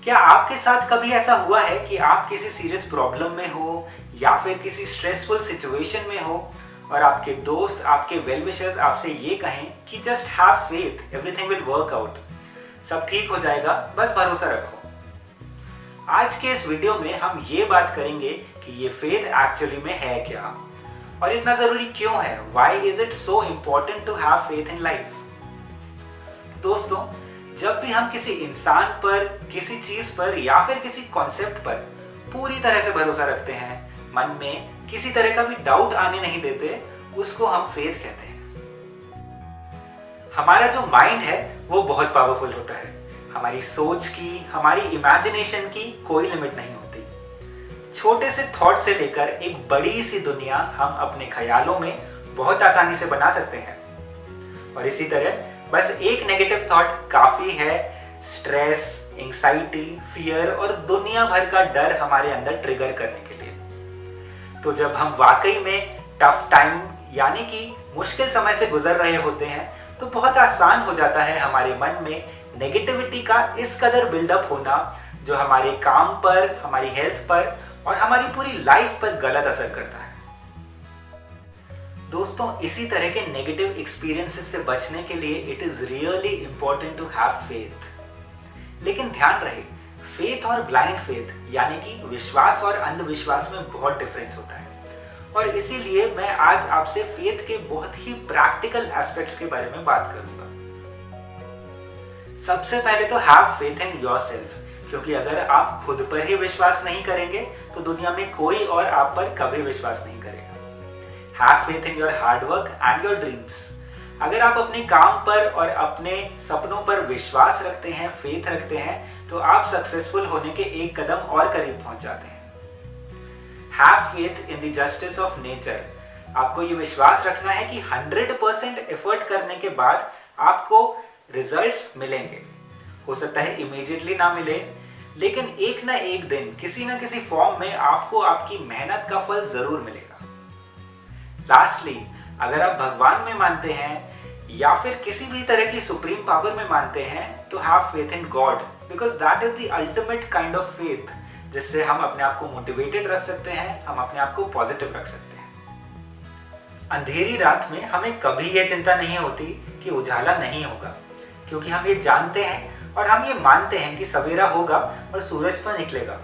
क्या आपके साथ कभी ऐसा हुआ है कि आप किसी सीरियस प्रॉब्लम में हो या फिर किसी स्ट्रेसफुल सिचुएशन में हो और आपके दोस्त, आपके वेल विशर्स आपसे ये कहें कि just have faith, everything will work out, सब ठीक हो जाएगा, बस भरोसा रखो। आज के इस वीडियो में हम ये बात करेंगे कि ये फेथ एक्चुअली में है क्या और इतना जरूरी क्यों है। Why is it so important to have faith in life. दोस्तों, जब भी हम किसी इंसान पर, किसी चीज पर या फिर किसी कॉन्सेप्ट पर पूरी तरह से भरोसा रखते हैं, मन में किसी तरह का भी डाउट आने नहीं देते, उसको हम फेथ कहते हैं। हमारा जो माइंड है वो बहुत पावरफुल होता है। हमारी सोच की, हमारी इमेजिनेशन की कोई लिमिट नहीं होती। छोटे से थॉट से लेकर एक बड़ी सी दुनिया हम अपने ख्यालों में बहुत आसानी से बना सकते हैं। और इसी तरह बस एक नेगेटिव थॉट काफी है स्ट्रेस, एंग्जाइटी, फियर और दुनिया भर का डर हमारे अंदर ट्रिगर करने के लिए। तो जब हम वाकई में टफ टाइम यानी कि मुश्किल समय से गुजर रहे होते हैं तो बहुत आसान हो जाता है हमारे मन में नेगेटिविटी का इस कदर बिल्डअप होना, जो हमारे काम पर, हमारी हेल्थ पर और हमारी पूरी लाइफ पर गलत असर करता है। दोस्तों, इसी तरह के नेगेटिव एक्सपीरियंसेस से बचने के लिए it is really important to have faith. लेकिन ध्यान रहे, फेथ और ब्लाइंड फेथ यानी कि विश्वास और अंधविश्वास में बहुत डिफरेंस होता है। और इसीलिए मैं आज आपसे फेथ के बहुत ही प्रैक्टिकल एस्पेक्ट्स के बारे में बात करूंगा। सबसे पहले तो हैव फेथ इन योरसेल्फ, क्योंकि अगर आप खुद पर ही विश्वास नहीं करेंगे तो दुनिया में कोई और आप पर कभी विश्वास नहीं करेगा। Have faith in your hard work and your dreams. अगर आप अपने काम पर और अपने सपनों पर विश्वास रखते हैं, फेथ रखते हैं, तो आप सक्सेसफुल होने के एक कदम और करीब पहुंच जाते हैं। Have faith in the justice of nature. आपको ये विश्वास रखना है कि 100% एफर्ट करने के बाद आपको रिजल्ट्स मिलेंगे। हो सकता है इमीडिएटली ना मिले, लेकिन एक ना एक दिन किसी ना किसी फॉर्म में आपको आपकी मेहनत का फल जरूर मिलेगा। लास्टली, अगर आप भगवान में मानते हैं या फिर किसी भी तरह की सुप्रीम पावर में मानते हैं तो have faith in God, because that is the ultimate kind of faith, जिससे हम अपने आप को मोटिवेटेड रख सकते हैं, हम अपने आप को पॉजिटिव रख सकते हैं। अंधेरी रात में हमें कभी ये चिंता नहीं होती कि उजाला नहीं होगा, क्योंकि हम ये जानते हैं और हम ये मानते हैं कि सवेरा होगा और सूरज तो निकलेगा।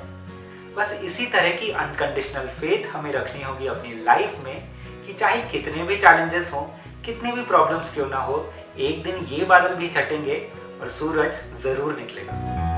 बस इसी तरह की अनकंडीशनल फेथ हमें रखनी होगी अपनी लाइफ में कि चाहे कितने भी चैलेंजेस हों, कितनी भी प्रॉब्लम्स क्यों ना हो, एक दिन ये बादल भी छटेंगे और सूरज जरूर निकलेगा।